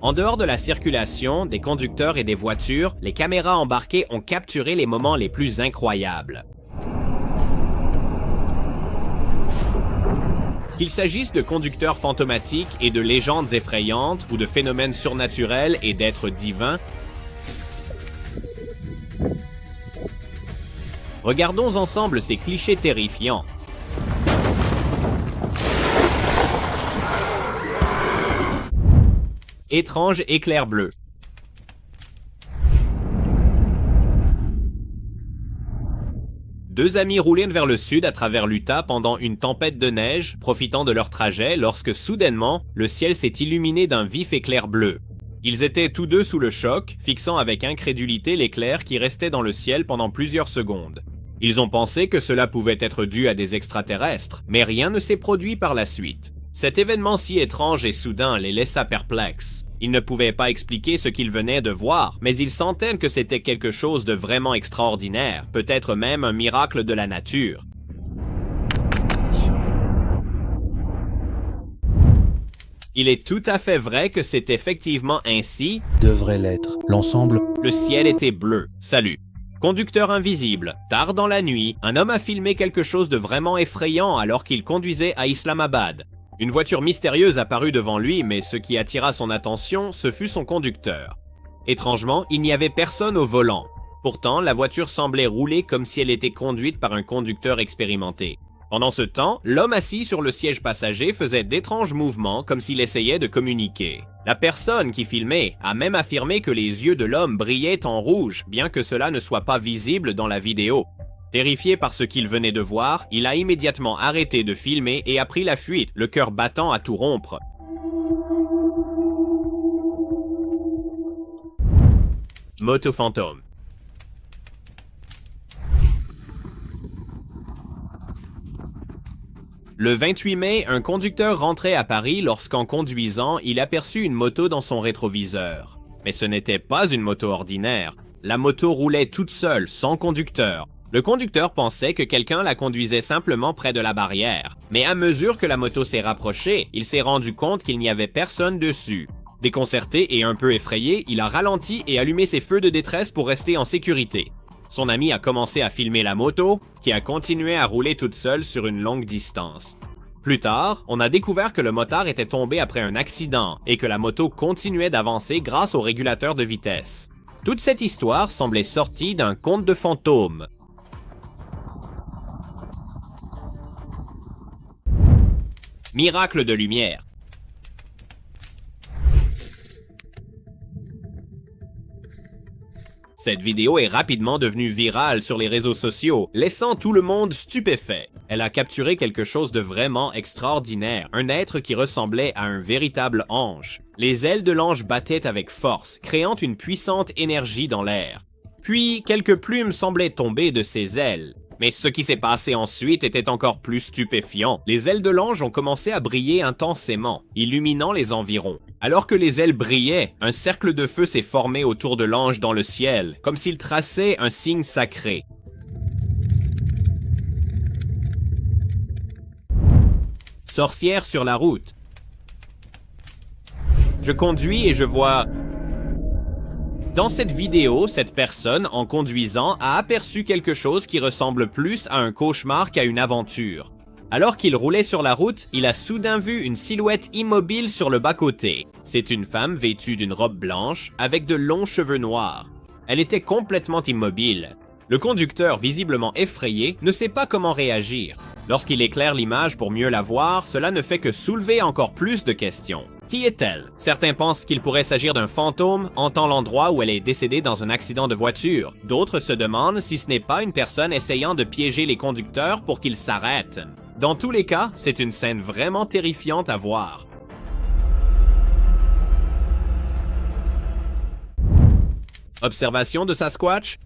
En dehors de la circulation, des conducteurs et des voitures, les caméras embarquées ont capturé les moments les plus incroyables. Qu'il s'agisse de conducteurs fantomatiques et de légendes effrayantes ou de phénomènes surnaturels et d'êtres divins, regardons ensemble ces clichés terrifiants. Étrange éclair bleu. Deux amis roulaient vers le sud à travers l'Utah pendant une tempête de neige, profitant de leur trajet lorsque soudainement, le ciel s'est illuminé d'un vif éclair bleu. Ils étaient tous deux sous le choc, fixant avec incrédulité l'éclair qui restait dans le ciel pendant plusieurs secondes. Ils ont pensé que cela pouvait être dû à des extraterrestres, mais rien ne s'est produit par la suite. Cet événement si étrange et soudain les laissa perplexes. Ils ne pouvaient pas expliquer ce qu'ils venaient de voir, mais ils sentaient que c'était quelque chose de vraiment extraordinaire, peut-être même un miracle de la nature. Il est tout à fait vrai que c'est effectivement ainsi. Devrait l'être. L'ensemble. Le ciel était bleu. Salut. Conducteur invisible. Tard dans la nuit, un homme a filmé quelque chose de vraiment effrayant alors qu'il conduisait à Islamabad. Une voiture mystérieuse apparut devant lui, mais ce qui attira son attention, ce fut son conducteur. Étrangement, il n'y avait personne au volant. Pourtant, la voiture semblait rouler comme si elle était conduite par un conducteur expérimenté. Pendant ce temps, l'homme assis sur le siège passager faisait d'étranges mouvements comme s'il essayait de communiquer. La personne qui filmait a même affirmé que les yeux de l'homme brillaient en rouge, bien que cela ne soit pas visible dans la vidéo. Terrifié par ce qu'il venait de voir, il a immédiatement arrêté de filmer et a pris la fuite, le cœur battant à tout rompre. Moto fantôme. Le 28 mai, un conducteur rentrait à Paris lorsqu'en conduisant, il aperçut une moto dans son rétroviseur. Mais ce n'était pas une moto ordinaire. La moto roulait toute seule, sans conducteur. Le conducteur pensait que quelqu'un la conduisait simplement près de la barrière. Mais à mesure que la moto s'est rapprochée, il s'est rendu compte qu'il n'y avait personne dessus. Déconcerté et un peu effrayé, il a ralenti et allumé ses feux de détresse pour rester en sécurité. Son ami a commencé à filmer la moto, qui a continué à rouler toute seule sur une longue distance. Plus tard, on a découvert que le motard était tombé après un accident et que la moto continuait d'avancer grâce au régulateur de vitesse. Toute cette histoire semblait sortie d'un conte de fantômes. Miracle de lumière. Cette vidéo est rapidement devenue virale sur les réseaux sociaux, laissant tout le monde stupéfait. Elle a capturé quelque chose de vraiment extraordinaire, un être qui ressemblait à un véritable ange. Les ailes de l'ange battaient avec force, créant une puissante énergie dans l'air. Puis, quelques plumes semblaient tomber de ses ailes. Mais ce qui s'est passé ensuite était encore plus stupéfiant. Les ailes de l'ange ont commencé à briller intensément, illuminant les environs. Alors que les ailes brillaient, un cercle de feu s'est formé autour de l'ange dans le ciel, comme s'il traçait un signe sacré. Sorcière sur la route. Je conduis et je vois... Dans cette vidéo, cette personne, en conduisant, a aperçu quelque chose qui ressemble plus à un cauchemar qu'à une aventure. Alors qu'il roulait sur la route, il a soudain vu une silhouette immobile sur le bas-côté. C'est une femme vêtue d'une robe blanche, avec de longs cheveux noirs. Elle était complètement immobile. Le conducteur, visiblement effrayé, ne sait pas comment réagir. Lorsqu'il éclaire l'image pour mieux la voir, cela ne fait que soulever encore plus de questions. Qui est-elle? Certains pensent qu'il pourrait s'agir d'un fantôme hantant l'endroit où elle est décédée dans un accident de voiture. D'autres se demandent si ce n'est pas une personne essayant de piéger les conducteurs pour qu'ils s'arrêtent. Dans tous les cas, c'est une scène vraiment terrifiante à voir. Observation de Sasquatch?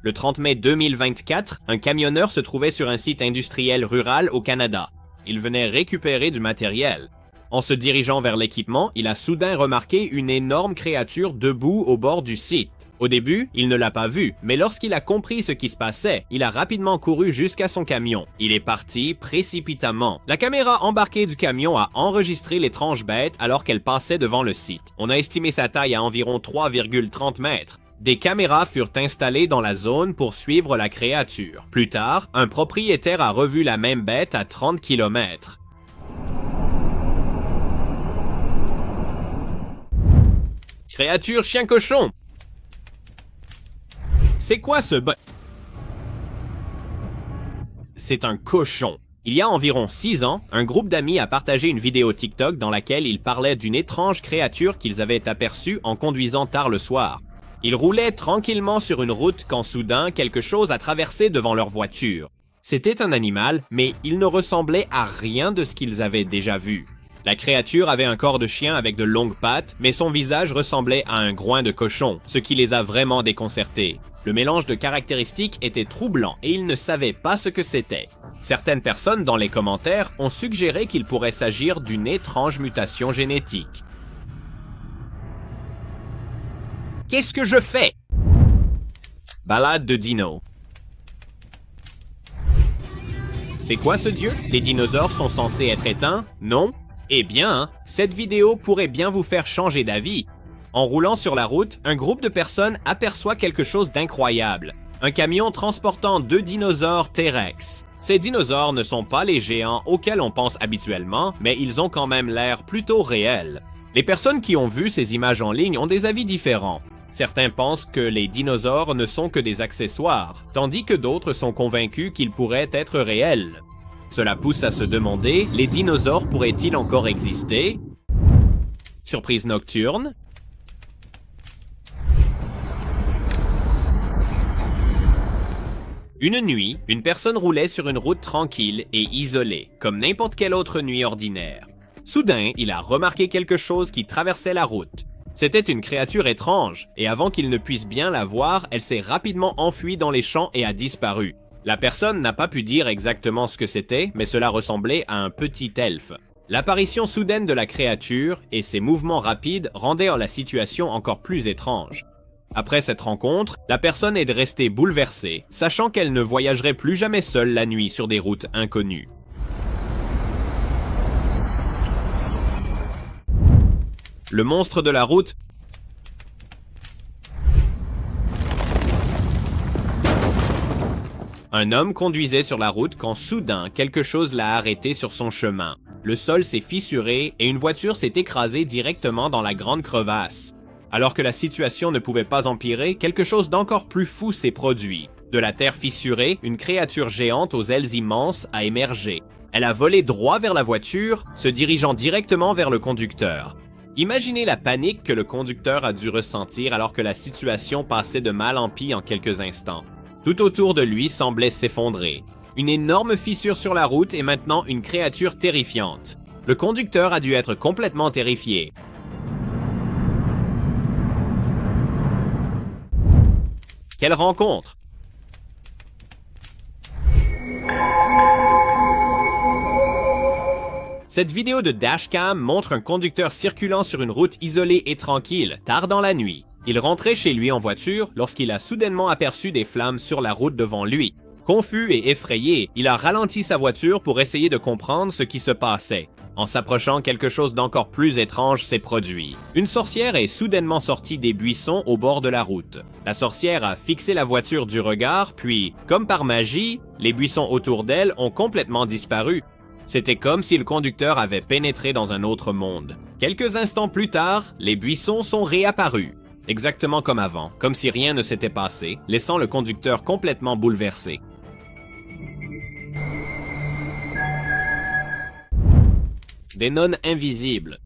Le 30 mai 2024, un camionneur se trouvait sur un site industriel rural au Canada. Il venait récupérer du matériel. En se dirigeant vers l'équipement, il a soudain remarqué une énorme créature debout au bord du site. Au début, il ne l'a pas vu, mais lorsqu'il a compris ce qui se passait, il a rapidement couru jusqu'à son camion. Il est parti précipitamment. La caméra embarquée du camion a enregistré l'étrange bête alors qu'elle passait devant le site. On a estimé sa taille à environ 3,30 mètres. Des caméras furent installées dans la zone pour suivre la créature. Plus tard, un propriétaire a revu la même bête à 30 km. Créature chien-cochon! C'est quoi ce C'est un cochon. Il y a environ 6 ans, un groupe d'amis a partagé une vidéo TikTok dans laquelle ils parlaient d'une étrange créature qu'ils avaient aperçue en conduisant tard le soir. Ils roulaient tranquillement sur une route quand soudain quelque chose a traversé devant leur voiture. C'était un animal, mais il ne ressemblait à rien de ce qu'ils avaient déjà vu. La créature avait un corps de chien avec de longues pattes, mais son visage ressemblait à un groin de cochon, ce qui les a vraiment déconcertés. Le mélange de caractéristiques était troublant et ils ne savaient pas ce que c'était. Certaines personnes dans les commentaires ont suggéré qu'il pourrait s'agir d'une étrange mutation génétique. Qu'est-ce que je fais? Balade de Dino. C'est quoi ce dieu? Les dinosaures sont censés être éteints? Non? Eh bien, cette vidéo pourrait bien vous faire changer d'avis. En roulant sur la route, un groupe de personnes aperçoit quelque chose d'incroyable. Un camion transportant 2 dinosaures T-Rex. Ces dinosaures ne sont pas les géants auxquels on pense habituellement, mais ils ont quand même l'air plutôt réels. Les personnes qui ont vu ces images en ligne ont des avis différents. Certains pensent que les dinosaures ne sont que des accessoires, tandis que d'autres sont convaincus qu'ils pourraient être réels. Cela pousse à se demander, les dinosaures pourraient-ils encore exister? Surprise nocturne? Une nuit, une personne roulait sur une route tranquille et isolée, comme n'importe quelle autre nuit ordinaire. Soudain, il a remarqué quelque chose qui traversait la route. C'était une créature étrange, et avant qu'il ne puisse bien la voir, elle s'est rapidement enfuie dans les champs et a disparu. La personne n'a pas pu dire exactement ce que c'était, mais cela ressemblait à un petit elfe. L'apparition soudaine de la créature et ses mouvements rapides rendaient la situation encore plus étrange. Après cette rencontre, la personne est restée bouleversée, sachant qu'elle ne voyagerait plus jamais seule la nuit sur des routes inconnues. Le monstre de la route. Un homme conduisait sur la route quand soudain quelque chose l'a arrêté sur son chemin. Le sol s'est fissuré et une voiture s'est écrasée directement dans la grande crevasse. Alors que la situation ne pouvait pas empirer, quelque chose d'encore plus fou s'est produit. De la terre fissurée, une créature géante aux ailes immenses a émergé. Elle a volé droit vers la voiture, se dirigeant directement vers le conducteur. Imaginez la panique que le conducteur a dû ressentir alors que la situation passait de mal en pis en quelques instants. Tout autour de lui semblait s'effondrer. Une énorme fissure sur la route et maintenant une créature terrifiante. Le conducteur a dû être complètement terrifié. Quelle rencontre! Cette vidéo de dashcam montre un conducteur circulant sur une route isolée et tranquille, tard dans la nuit. Il rentrait chez lui en voiture lorsqu'il a soudainement aperçu des flammes sur la route devant lui. Confus et effrayé, il a ralenti sa voiture pour essayer de comprendre ce qui se passait. En s'approchant, quelque chose d'encore plus étrange s'est produit. Une sorcière est soudainement sortie des buissons au bord de la route. La sorcière a fixé la voiture du regard, puis, comme par magie, les buissons autour d'elle ont complètement disparu. C'était comme si le conducteur avait pénétré dans un autre monde. Quelques instants plus tard, les buissons sont réapparus. Exactement comme avant, comme si rien ne s'était passé, laissant le conducteur complètement bouleversé. Des nonnes invisibles.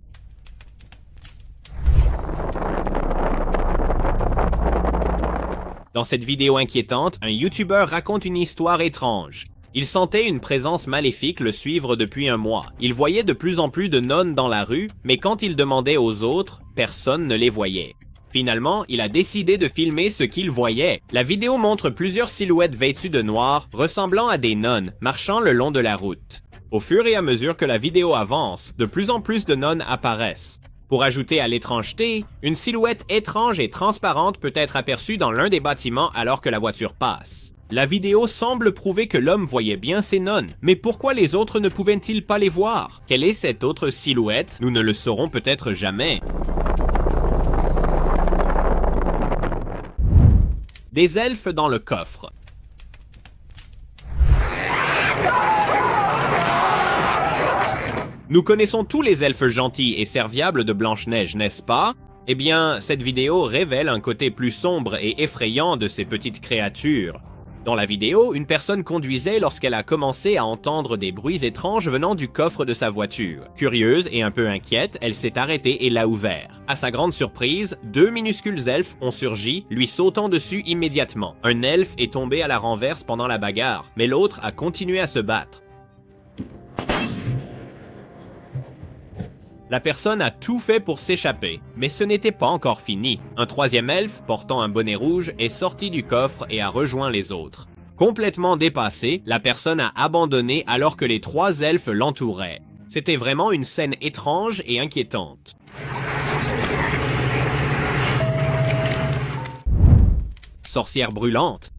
Dans cette vidéo inquiétante, un YouTuber raconte une histoire étrange. Il sentait une présence maléfique le suivre depuis un mois. Il voyait de plus en plus de nonnes dans la rue, mais quand il demandait aux autres, personne ne les voyait. Finalement, il a décidé de filmer ce qu'il voyait. La vidéo montre plusieurs silhouettes vêtues de noir, ressemblant à des nonnes, marchant le long de la route. Au fur et à mesure que la vidéo avance, de plus en plus de nonnes apparaissent. Pour ajouter à l'étrangeté, une silhouette étrange et transparente peut être aperçue dans l'un des bâtiments alors que la voiture passe. La vidéo semble prouver que l'homme voyait bien ces nonnes, mais pourquoi les autres ne pouvaient-ils pas les voir? Quelle est cette autre silhouette? Nous ne le saurons peut-être jamais. Des elfes dans le coffre. Nous connaissons tous les elfes gentils et serviables de Blanche-Neige, n'est-ce pas? Eh bien, cette vidéo révèle un côté plus sombre et effrayant de ces petites créatures. Dans la vidéo, une personne conduisait lorsqu'elle a commencé à entendre des bruits étranges venant du coffre de sa voiture. Curieuse et un peu inquiète, elle s'est arrêtée et l'a ouvert. À sa grande surprise, 2 minuscules elfes ont surgi, lui sautant dessus immédiatement. Un elfe est tombé à la renverse pendant la bagarre, mais l'autre a continué à se battre. La personne a tout fait pour s'échapper, mais ce n'était pas encore fini. Un troisième elfe, portant un bonnet rouge, est sorti du coffre et a rejoint les autres. Complètement dépassé, la personne a abandonné alors que les 3 elfes l'entouraient. C'était vraiment une scène étrange et inquiétante. Sorcière brûlante.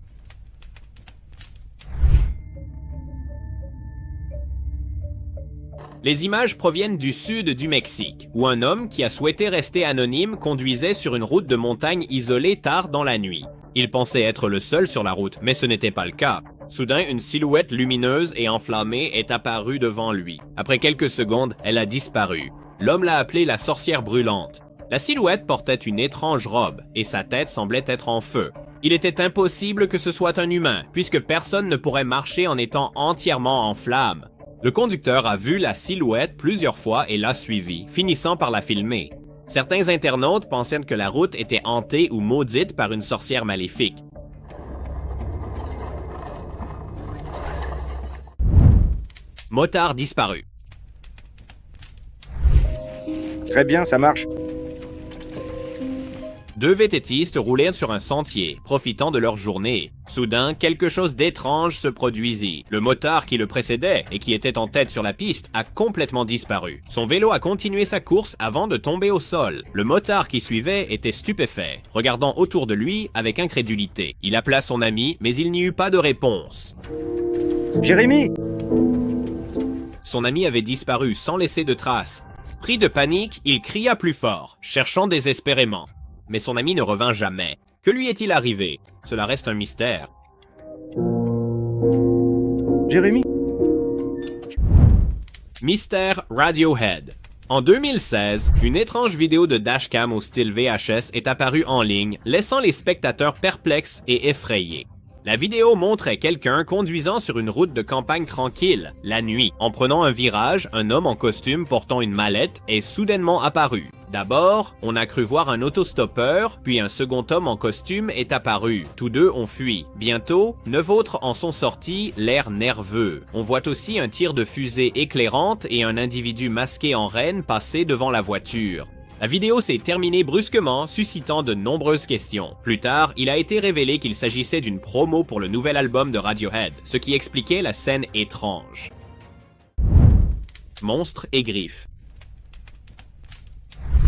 Les images proviennent du sud du Mexique, où un homme qui a souhaité rester anonyme conduisait sur une route de montagne isolée tard dans la nuit. Il pensait être le seul sur la route, mais ce n'était pas le cas. Soudain, une silhouette lumineuse et enflammée est apparue devant lui. Après quelques secondes, elle a disparu. L'homme l'a appelée la sorcière brûlante. La silhouette portait une étrange robe, et sa tête semblait être en feu. Il était impossible que ce soit un humain, puisque personne ne pourrait marcher en étant entièrement en flammes. Le conducteur a vu la silhouette plusieurs fois et l'a suivie, finissant par la filmer. Certains internautes pensaient que la route était hantée ou maudite par une sorcière maléfique. Motard disparu. Très bien, ça marche. 2 vététistes roulaient sur un sentier, profitant de leur journée. Soudain, quelque chose d'étrange se produisit. Le motard qui le précédait et qui était en tête sur la piste a complètement disparu. Son vélo a continué sa course avant de tomber au sol. Le motard qui suivait était stupéfait, regardant autour de lui avec incrédulité. Il appela son ami, mais il n'y eut pas de réponse. Jérémy! Son ami avait disparu sans laisser de traces. Pris de panique, il cria plus fort, cherchant désespérément. Mais son ami ne revint jamais. Que lui est-il arrivé? Cela reste un mystère. Jérémy? Mystère Radiohead. En 2016, une étrange vidéo de dashcam au style VHS est apparue en ligne, laissant les spectateurs perplexes et effrayés. La vidéo montrait quelqu'un conduisant sur une route de campagne tranquille, la nuit. En prenant un virage, un homme en costume portant une mallette est soudainement apparu. D'abord, on a cru voir un autostoppeur, puis un second homme en costume est apparu. Tous 2 ont fui. Bientôt, 9 autres en sont sortis, l'air nerveux. On voit aussi un tir de fusée éclairante et un individu masqué en renne passer devant la voiture. La vidéo s'est terminée brusquement, suscitant de nombreuses questions. Plus tard, il a été révélé qu'il s'agissait d'une promo pour le nouvel album de Radiohead, ce qui expliquait la scène étrange. Monstres et griffes.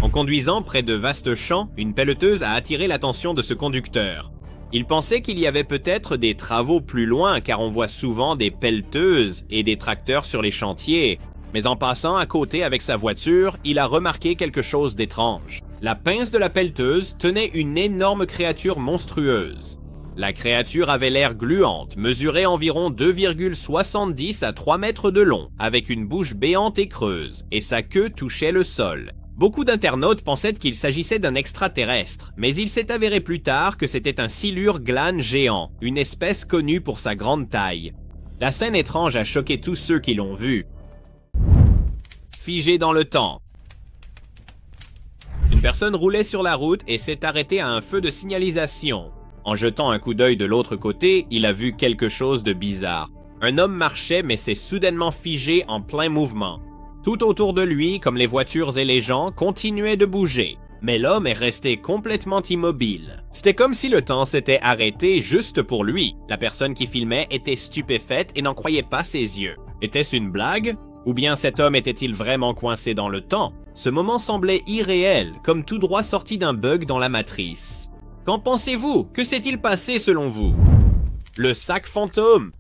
En conduisant près de vastes champs, une pelleteuse a attiré l'attention de ce conducteur. Il pensait qu'il y avait peut-être des travaux plus loin car on voit souvent des pelleteuses et des tracteurs sur les chantiers. Mais en passant à côté avec sa voiture, il a remarqué quelque chose d'étrange. La pince de la pelleteuse tenait une énorme créature monstrueuse. La créature avait l'air gluante, mesurait environ 2,70 à 3 mètres de long, avec une bouche béante et creuse, et sa queue touchait le sol. Beaucoup d'internautes pensaient qu'il s'agissait d'un extraterrestre, mais il s'est avéré plus tard que c'était un silure glane géant, une espèce connue pour sa grande taille. La scène étrange a choqué tous ceux qui l'ont vu. Figé dans le temps. Une personne roulait sur la route et s'est arrêtée à un feu de signalisation. En jetant un coup d'œil de l'autre côté, il a vu quelque chose de bizarre. Un homme marchait mais s'est soudainement figé en plein mouvement. Tout autour de lui, comme les voitures et les gens, continuaient de bouger. Mais l'homme est resté complètement immobile. C'était comme si le temps s'était arrêté juste pour lui. La personne qui filmait était stupéfaite et n'en croyait pas ses yeux. Était-ce une blague? Ou bien cet homme était-il vraiment coincé dans le temps? Ce moment semblait irréel, comme tout droit sorti d'un bug dans la matrice. Qu'en pensez-vous? Que s'est-il passé selon vous? Le sac fantôme!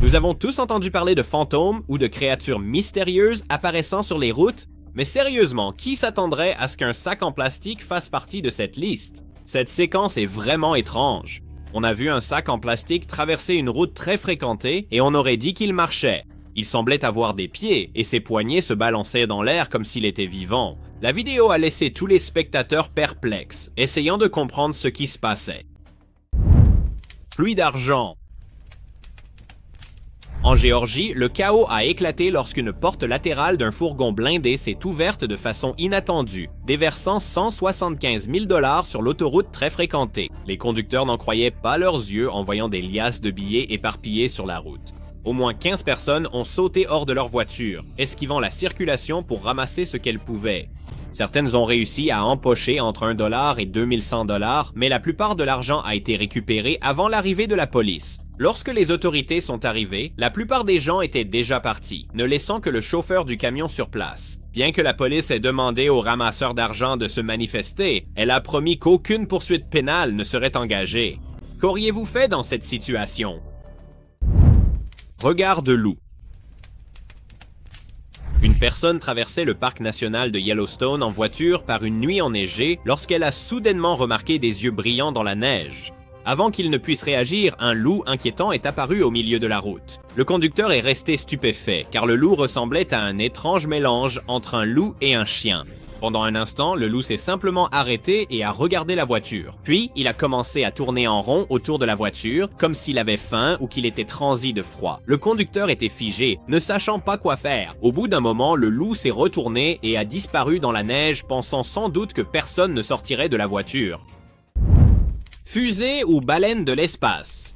Nous avons tous entendu parler de fantômes ou de créatures mystérieuses apparaissant sur les routes, mais sérieusement, qui s'attendrait à ce qu'un sac en plastique fasse partie de cette liste? Cette séquence est vraiment étrange. On a vu un sac en plastique traverser une route très fréquentée et on aurait dit qu'il marchait. Il semblait avoir des pieds et ses poignets se balançaient dans l'air comme s'il était vivant. La vidéo a laissé tous les spectateurs perplexes, essayant de comprendre ce qui se passait. Pluie d'argent. En Géorgie, le chaos a éclaté lorsqu'une porte latérale d'un fourgon blindé s'est ouverte de façon inattendue, déversant 175 000 $ sur l'autoroute très fréquentée. Les conducteurs n'en croyaient pas leurs yeux en voyant des liasses de billets éparpillés sur la route. Au moins 15 personnes ont sauté hors de leur voiture, esquivant la circulation pour ramasser ce qu'elles pouvaient. Certaines ont réussi à empocher entre 1 $ et 2100 $, mais la plupart de l'argent a été récupéré avant l'arrivée de la police. Lorsque les autorités sont arrivées, la plupart des gens étaient déjà partis, ne laissant que le chauffeur du camion sur place. Bien que la police ait demandé aux ramasseurs d'argent de se manifester, elle a promis qu'aucune poursuite pénale ne serait engagée. Qu'auriez-vous fait dans cette situation? Regard de loup. Une personne traversait le parc national de Yellowstone en voiture par une nuit enneigée lorsqu'elle a soudainement remarqué des yeux brillants dans la neige. Avant qu'il ne puisse réagir, un loup inquiétant est apparu au milieu de la route. Le conducteur est resté stupéfait, car le loup ressemblait à un étrange mélange entre un loup et un chien. Pendant un instant, le loup s'est simplement arrêté et a regardé la voiture. Puis, il a commencé à tourner en rond autour de la voiture, comme s'il avait faim ou qu'il était transi de froid. Le conducteur était figé, ne sachant pas quoi faire. Au bout d'un moment, le loup s'est retourné et a disparu dans la neige, pensant sans doute que personne ne sortirait de la voiture. Fusée ou baleine de l'espace?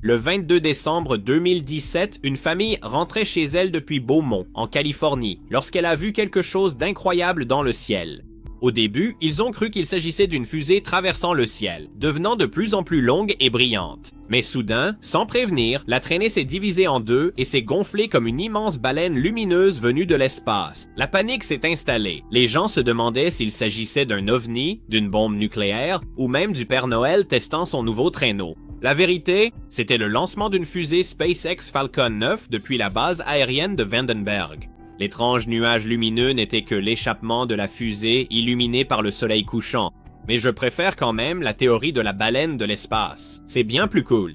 Le 22 décembre 2017, une famille rentrait chez elle depuis Beaumont, en Californie, lorsqu'elle a vu quelque chose d'incroyable dans le ciel. Au début, ils ont cru qu'il s'agissait d'une fusée traversant le ciel, devenant de plus en plus longue et brillante. Mais soudain, sans prévenir, la traînée s'est divisée en deux et s'est gonflée comme une immense baleine lumineuse venue de l'espace. La panique s'est installée. Les gens se demandaient s'il s'agissait d'un ovni, d'une bombe nucléaire, ou même du Père Noël testant son nouveau traîneau. La vérité, c'était le lancement d'une fusée SpaceX Falcon 9 depuis la base aérienne de Vandenberg. L'étrange nuage lumineux n'était que l'échappement de la fusée illuminée par le soleil couchant, mais je préfère quand même la théorie de la baleine de l'espace. C'est bien plus cool.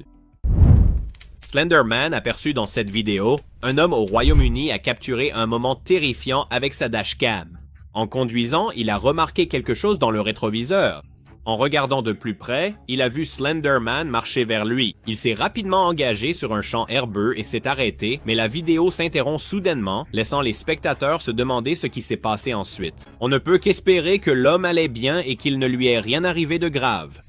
Slender Man, aperçu dans cette vidéo, un homme au Royaume-Uni a capturé un moment terrifiant avec sa dashcam. En conduisant, il a remarqué quelque chose dans le rétroviseur. En regardant de plus près, il a vu Slender Man marcher vers lui. Il s'est rapidement engagé sur un champ herbeux et s'est arrêté, mais la vidéo s'interrompt soudainement, laissant les spectateurs se demander ce qui s'est passé ensuite. On ne peut qu'espérer que l'homme allait bien et qu'il ne lui est rien arrivé de grave.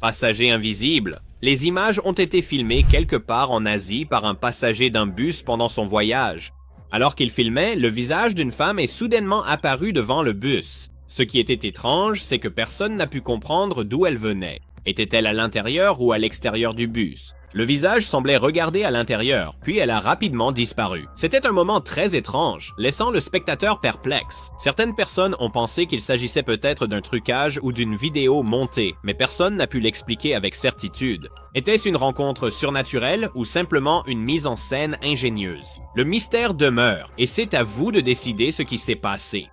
Passager invisible. Les images ont été filmées quelque part en Asie par un passager d'un bus pendant son voyage. Alors qu'il filmait, le visage d'une femme est soudainement apparu devant le bus. Ce qui était étrange, c'est que personne n'a pu comprendre d'où elle venait. Était-elle à l'intérieur ou à l'extérieur du bus? Le visage semblait regarder à l'intérieur, puis elle a rapidement disparu. C'était un moment très étrange, laissant le spectateur perplexe. Certaines personnes ont pensé qu'il s'agissait peut-être d'un trucage ou d'une vidéo montée, mais personne n'a pu l'expliquer avec certitude. Était-ce une rencontre surnaturelle ou simplement une mise en scène ingénieuse? Le mystère demeure, et c'est à vous de décider ce qui s'est passé.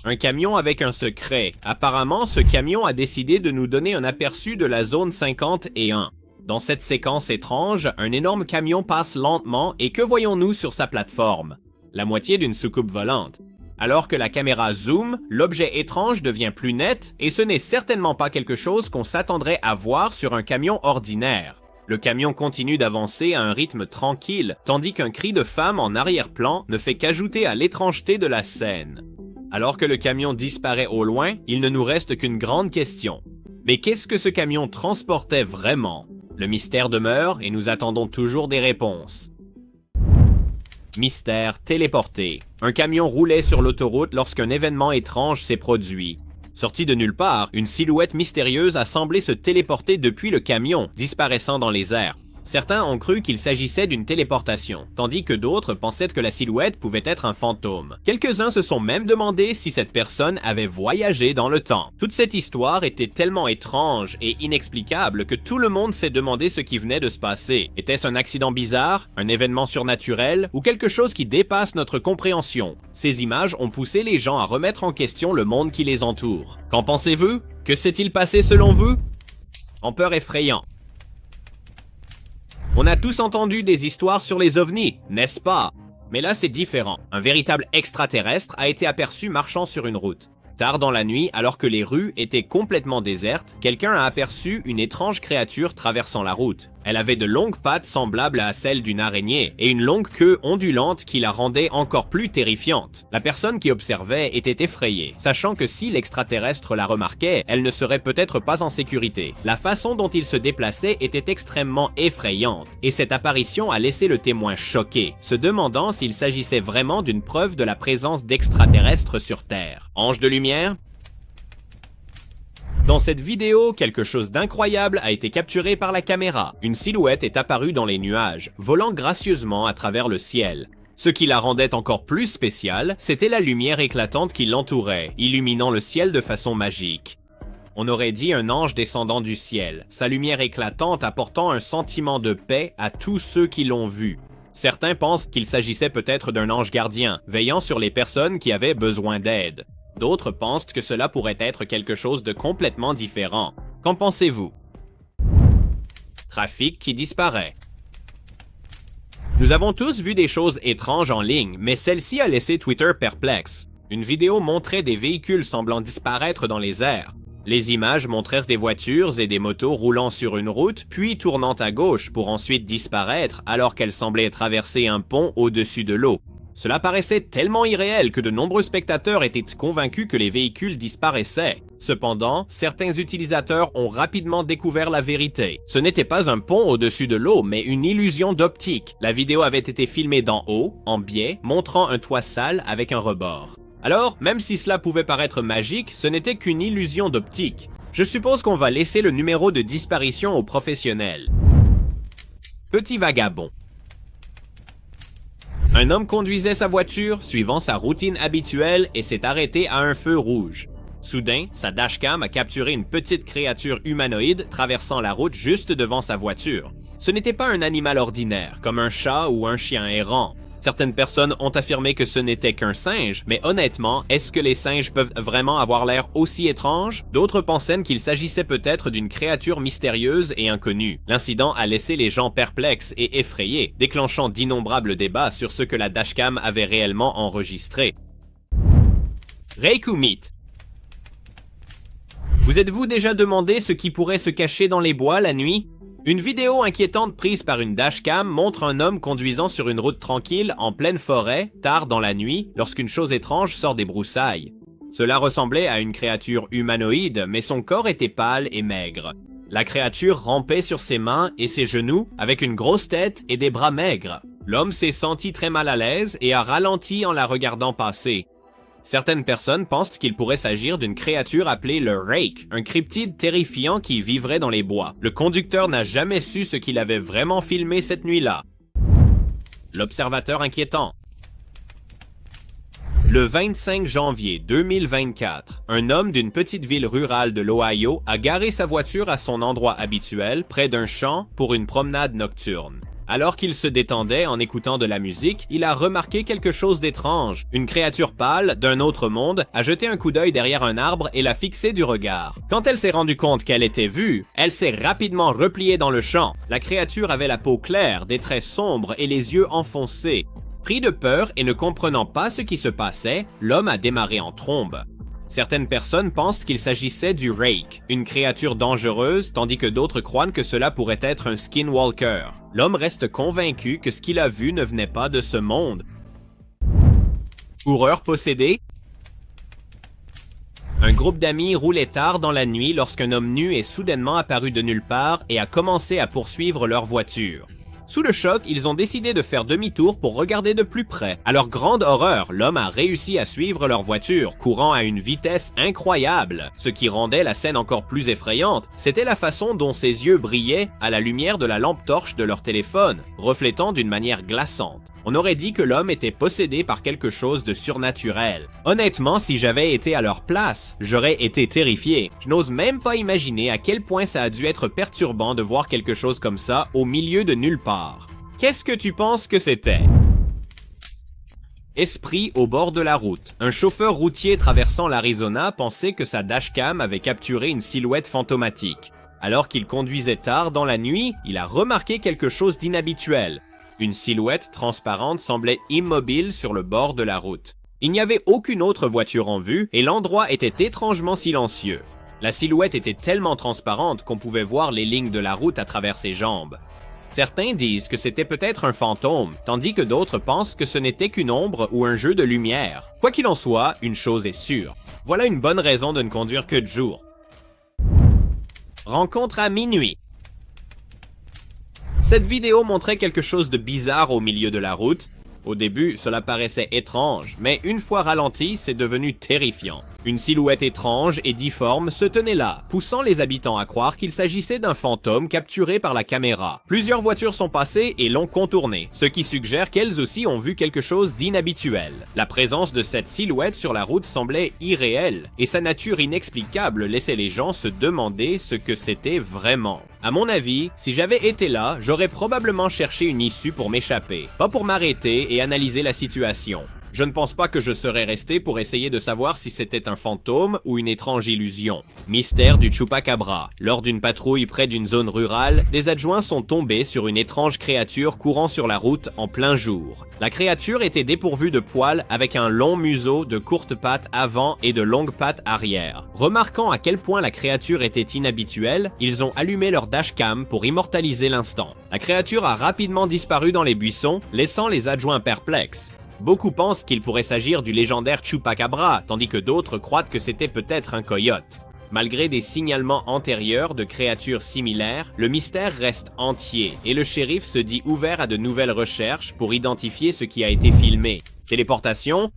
Un camion avec un secret. Apparemment, ce camion a décidé de nous donner un aperçu de la zone 51. Dans cette séquence étrange, un énorme camion passe lentement et que voyons-nous sur sa plateforme? La moitié d'une soucoupe volante. Alors que la caméra zoome, l'objet étrange devient plus net et ce n'est certainement pas quelque chose qu'on s'attendrait à voir sur un camion ordinaire. Le camion continue d'avancer à un rythme tranquille, tandis qu'un cri de femme en arrière-plan ne fait qu'ajouter à l'étrangeté de la scène. Alors que le camion disparaît au loin, il ne nous reste qu'une grande question. Mais qu'est-ce que ce camion transportait vraiment? Le mystère demeure et nous attendons toujours des réponses. Mystère téléporté. Un camion roulait sur l'autoroute lorsqu'un événement étrange s'est produit. Sorti de nulle part, une silhouette mystérieuse a semblé se téléporter depuis le camion, disparaissant dans les airs. Certains ont cru qu'il s'agissait d'une téléportation, tandis que d'autres pensaient que la silhouette pouvait être un fantôme. Quelques-uns se sont même demandé si cette personne avait voyagé dans le temps. Toute cette histoire était tellement étrange et inexplicable que tout le monde s'est demandé ce qui venait de se passer. Était-ce un accident bizarre, un événement surnaturel ou quelque chose qui dépasse notre compréhension? Ces images ont poussé les gens à remettre en question le monde qui les entoure. Qu'en pensez-vous? Que s'est-il passé selon vous? En peur effrayant. On a tous entendu des histoires sur les ovnis, n'est-ce pas? Mais là, c'est différent. Un véritable extraterrestre a été aperçu marchant sur une route. Tard dans la nuit, alors que les rues étaient complètement désertes, quelqu'un a aperçu une étrange créature traversant la route. Elle avait de longues pattes semblables à celles d'une araignée et une longue queue ondulante qui la rendait encore plus terrifiante. La personne qui observait était effrayée, sachant que si l'extraterrestre la remarquait, elle ne serait peut-être pas en sécurité. La façon dont il se déplaçait était extrêmement effrayante, et cette apparition a laissé le témoin choqué, se demandant s'il s'agissait vraiment d'une preuve de la présence d'extraterrestres sur Terre. Ange de lumière? Dans cette vidéo, quelque chose d'incroyable a été capturé par la caméra. Une silhouette est apparue dans les nuages, volant gracieusement à travers le ciel. Ce qui la rendait encore plus spéciale, c'était la lumière éclatante qui l'entourait, illuminant le ciel de façon magique. On aurait dit un ange descendant du ciel, sa lumière éclatante apportant un sentiment de paix à tous ceux qui l'ont vu. Certains pensent qu'il s'agissait peut-être d'un ange gardien, veillant sur les personnes qui avaient besoin d'aide. D'autres pensent que cela pourrait être quelque chose de complètement différent. Qu'en pensez-vous? Trafic qui disparaît. Nous avons tous vu des choses étranges en ligne, mais celle-ci a laissé Twitter perplexe. Une vidéo montrait des véhicules semblant disparaître dans les airs. Les images montrèrent des voitures et des motos roulant sur une route, puis tournant à gauche pour ensuite disparaître alors qu'elles semblaient traverser un pont au-dessus de l'eau. Cela paraissait tellement irréel que de nombreux spectateurs étaient convaincus que les véhicules disparaissaient. Cependant, certains utilisateurs ont rapidement découvert la vérité. Ce n'était pas un pont au-dessus de l'eau, mais une illusion d'optique. La vidéo avait été filmée d'en haut, en biais, montrant un toit sale avec un rebord. Alors, même si cela pouvait paraître magique, ce n'était qu'une illusion d'optique. Je suppose qu'on va laisser le numéro de disparition aux professionnels. Petit vagabond. Un homme conduisait sa voiture, suivant sa routine habituelle et s'est arrêté à un feu rouge. Soudain, sa dashcam a capturé une petite créature humanoïde traversant la route juste devant sa voiture. Ce n'était pas un animal ordinaire, comme un chat ou un chien errant. Certaines personnes ont affirmé que ce n'était qu'un singe, mais honnêtement, est-ce que les singes peuvent vraiment avoir l'air aussi étrange? D'autres pensaient qu'il s'agissait peut-être d'une créature mystérieuse et inconnue. L'incident a laissé les gens perplexes et effrayés, déclenchant d'innombrables débats sur ce que la dashcam avait réellement enregistré. Reikumit. Vous êtes-vous déjà demandé ce qui pourrait se cacher dans les bois la nuit? Une vidéo inquiétante prise par une dashcam montre un homme conduisant sur une route tranquille en pleine forêt, tard dans la nuit, lorsqu'une chose étrange sort des broussailles. Cela ressemblait à une créature humanoïde, mais son corps était pâle et maigre. La créature rampait sur ses mains et ses genoux, avec une grosse tête et des bras maigres. L'homme s'est senti très mal à l'aise et a ralenti en la regardant passer. Certaines personnes pensent qu'il pourrait s'agir d'une créature appelée le Rake, un cryptide terrifiant qui vivrait dans les bois. Le conducteur n'a jamais su ce qu'il avait vraiment filmé cette nuit-là. L'observateur inquiétant. Le 25 janvier 2024, un homme d'une petite ville rurale de l'Ohio a garé sa voiture à son endroit habituel, près d'un champ, pour une promenade nocturne. Alors qu'il se détendait en écoutant de la musique, il a remarqué quelque chose d'étrange. Une créature pâle, d'un autre monde, a jeté un coup d'œil derrière un arbre et l'a fixé du regard. Quand elle s'est rendue compte qu'elle était vue, elle s'est rapidement repliée dans le champ. La créature avait la peau claire, des traits sombres et les yeux enfoncés. Pris de peur et ne comprenant pas ce qui se passait, l'homme a démarré en trombe. Certaines personnes pensent qu'il s'agissait du Rake, une créature dangereuse, tandis que d'autres croient que cela pourrait être un skinwalker. L'homme reste convaincu que ce qu'il a vu ne venait pas de ce monde. Coureur possédé. Un groupe d'amis roulait tard dans la nuit lorsqu'un homme nu est soudainement apparu de nulle part et a commencé à poursuivre leur voiture. Sous le choc, ils ont décidé de faire demi-tour pour regarder de plus près. À leur grande horreur, l'homme a réussi à suivre leur voiture, courant à une vitesse incroyable. Ce qui rendait la scène encore plus effrayante, c'était la façon dont ses yeux brillaient à la lumière de la lampe torche de leur téléphone, reflétant d'une manière glaçante. On aurait dit que l'homme était possédé par quelque chose de surnaturel. Honnêtement, si j'avais été à leur place, j'aurais été terrifié. Je n'ose même pas imaginer à quel point ça a dû être perturbant de voir quelque chose comme ça au milieu de nulle part. Qu'est-ce que tu penses que c'était? Esprit au bord de la route. Un chauffeur routier traversant l'Arizona pensait que sa dashcam avait capturé une silhouette fantomatique. Alors qu'il conduisait tard dans la nuit, il a remarqué quelque chose d'inhabituel. Une silhouette transparente semblait immobile sur le bord de la route. Il n'y avait aucune autre voiture en vue et l'endroit était étrangement silencieux. La silhouette était tellement transparente qu'on pouvait voir les lignes de la route à travers ses jambes. Certains disent que c'était peut-être un fantôme, tandis que d'autres pensent que ce n'était qu'une ombre ou un jeu de lumière. Quoi qu'il en soit, une chose est sûre. Voilà une bonne raison de ne conduire que de jour. Rencontre à minuit. Cette vidéo montrait quelque chose de bizarre au milieu de la route. Au début, cela paraissait étrange, mais une fois ralenti, c'est devenu terrifiant. Une silhouette étrange et difforme se tenait là, poussant les habitants à croire qu'il s'agissait d'un fantôme capturé par la caméra. Plusieurs voitures sont passées et l'ont contourné, ce qui suggère qu'elles aussi ont vu quelque chose d'inhabituel. La présence de cette silhouette sur la route semblait irréelle, et sa nature inexplicable laissait les gens se demander ce que c'était vraiment. À mon avis, si j'avais été là, j'aurais probablement cherché une issue pour m'échapper, pas pour m'arrêter et analyser la situation. Je ne pense pas que je serais resté pour essayer de savoir si c'était un fantôme ou une étrange illusion. Mystère du Chupacabra. Lors d'une patrouille près d'une zone rurale, des adjoints sont tombés sur une étrange créature courant sur la route en plein jour. La créature était dépourvue de poils avec un long museau, de courtes pattes avant et de longues pattes arrière. Remarquant à quel point la créature était inhabituelle, ils ont allumé leur dashcam pour immortaliser l'instant. La créature a rapidement disparu dans les buissons, laissant les adjoints perplexes. Beaucoup pensent qu'il pourrait s'agir du légendaire Chupacabra, tandis que d'autres croient que c'était peut-être un coyote. Malgré des signalements antérieurs de créatures similaires, le mystère reste entier et le shérif se dit ouvert à de nouvelles recherches pour identifier ce qui a été filmé. Téléportation?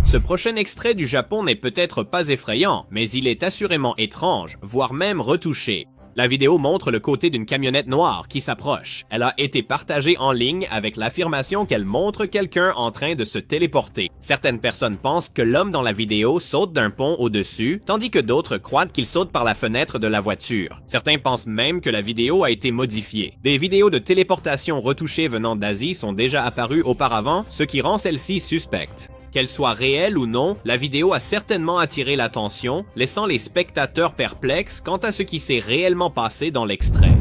Ce prochain extrait du Japon n'est peut-être pas effrayant, mais il est assurément étrange, voire même retouché. La vidéo montre le côté d'une camionnette noire qui s'approche. Elle a été partagée en ligne avec l'affirmation qu'elle montre quelqu'un en train de se téléporter. Certaines personnes pensent que l'homme dans la vidéo saute d'un pont au-dessus, tandis que d'autres croient qu'il saute par la fenêtre de la voiture. Certains pensent même que la vidéo a été modifiée. Des vidéos de téléportation retouchées venant d'Asie sont déjà apparues auparavant, ce qui rend celle-ci suspecte. Qu'elle soit réelle ou non, la vidéo a certainement attiré l'attention, laissant les spectateurs perplexes quant à ce qui s'est réellement passé dans l'extrait.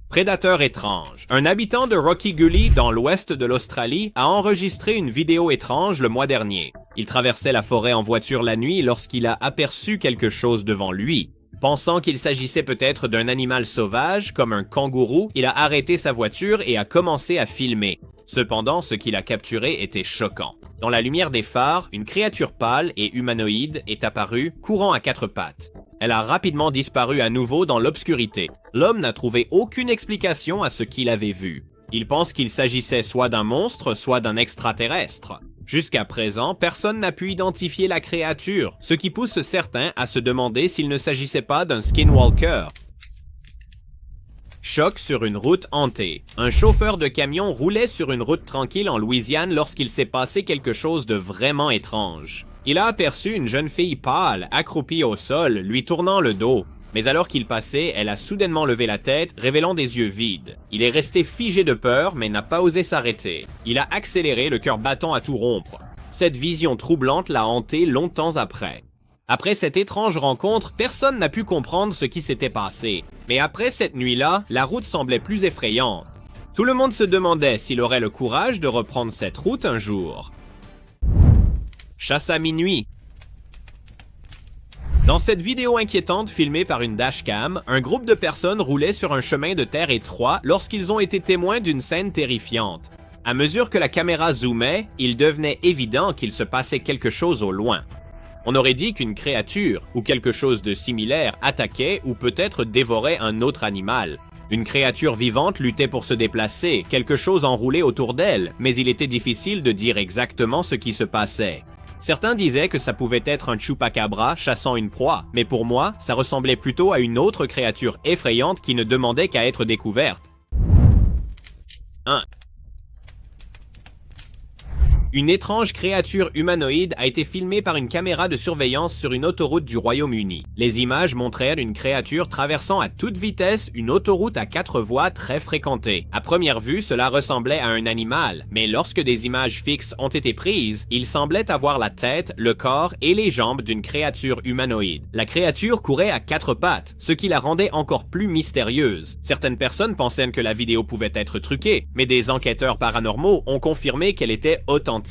Prédateur étrange. Un habitant de Rocky Gully, dans l'ouest de l'Australie, a enregistré une vidéo étrange le mois dernier. Il traversait la forêt en voiture la nuit lorsqu'il a aperçu quelque chose devant lui. Pensant qu'il s'agissait peut-être d'un animal sauvage, comme un kangourou, il a arrêté sa voiture et a commencé à filmer. Cependant, ce qu'il a capturé était choquant. Dans la lumière des phares, une créature pâle et humanoïde est apparue, courant à quatre pattes. Elle a rapidement disparu à nouveau dans l'obscurité. L'homme n'a trouvé aucune explication à ce qu'il avait vu. Il pense qu'il s'agissait soit d'un monstre, soit d'un extraterrestre. Jusqu'à présent, personne n'a pu identifier la créature, ce qui pousse certains à se demander s'il ne s'agissait pas d'un skinwalker. Choc sur une route hantée. Un chauffeur de camion roulait sur une route tranquille en Louisiane lorsqu'il s'est passé quelque chose de vraiment étrange. Il a aperçu une jeune fille pâle, accroupie au sol, lui tournant le dos. Mais alors qu'il passait, elle a soudainement levé la tête, révélant des yeux vides. Il est resté figé de peur, mais n'a pas osé s'arrêter. Il a accéléré, le cœur battant à tout rompre. Cette vision troublante l'a hanté longtemps après. Après cette étrange rencontre, personne n'a pu comprendre ce qui s'était passé. Mais après cette nuit-là, la route semblait plus effrayante. Tout le monde se demandait s'il aurait le courage de reprendre cette route un jour. Chasse à minuit. Dans cette vidéo inquiétante filmée par une dashcam, un groupe de personnes roulait sur un chemin de terre étroit lorsqu'ils ont été témoins d'une scène terrifiante. À mesure que la caméra zoomait, il devenait évident qu'il se passait quelque chose au loin. On aurait dit qu'une créature, ou quelque chose de similaire, attaquait ou peut-être dévorait un autre animal. Une créature vivante luttait pour se déplacer, quelque chose enroulé autour d'elle, mais il était difficile de dire exactement ce qui se passait. Certains disaient que ça pouvait être un chupacabra chassant une proie, mais pour moi, ça ressemblait plutôt à une autre créature effrayante qui ne demandait qu'à être découverte. 1. Une étrange créature humanoïde a été filmée par une caméra de surveillance sur une autoroute du Royaume-Uni. Les images montraient une créature traversant à toute vitesse une autoroute à 4 voies très fréquentée. À première vue, cela ressemblait à un animal, mais lorsque des images fixes ont été prises, il semblait avoir la tête, le corps et les jambes d'une créature humanoïde. La créature courait à 4 pattes, ce qui la rendait encore plus mystérieuse. Certaines personnes pensaient que la vidéo pouvait être truquée, mais des enquêteurs paranormaux ont confirmé qu'elle était authentique.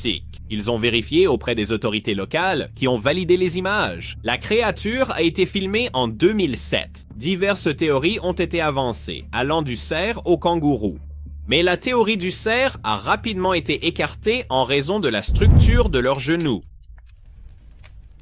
Ils ont vérifié auprès des autorités locales qui ont validé les images. La créature a été filmée en 2007. Diverses théories ont été avancées, allant du cerf au kangourou. Mais la théorie du cerf a rapidement été écartée en raison de la structure de leurs genoux.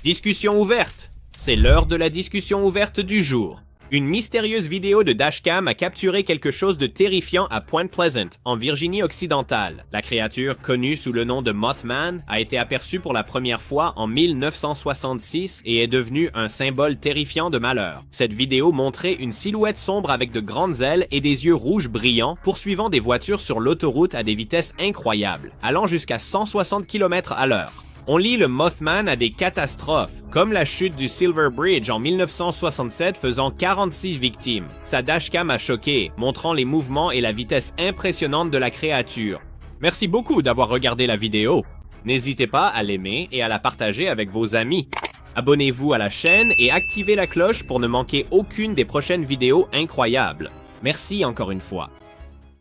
Discussion ouverte. C'est l'heure de la discussion ouverte du jour. Une mystérieuse vidéo de dashcam a capturé quelque chose de terrifiant à Point Pleasant, en Virginie-Occidentale. La créature, connue sous le nom de Mothman, a été aperçue pour la première fois en 1966 et est devenue un symbole terrifiant de malheur. Cette vidéo montrait une silhouette sombre avec de grandes ailes et des yeux rouges brillants, poursuivant des voitures sur l'autoroute à des vitesses incroyables, allant jusqu'à 160 km/h. On lit le Mothman à des catastrophes, comme la chute du Silver Bridge en 1967 faisant 46 victimes. Sa dashcam a choqué, montrant les mouvements et la vitesse impressionnante de la créature. Merci beaucoup d'avoir regardé la vidéo. N'hésitez pas à l'aimer et à la partager avec vos amis. Abonnez-vous à la chaîne et activez la cloche pour ne manquer aucune des prochaines vidéos incroyables. Merci encore une fois.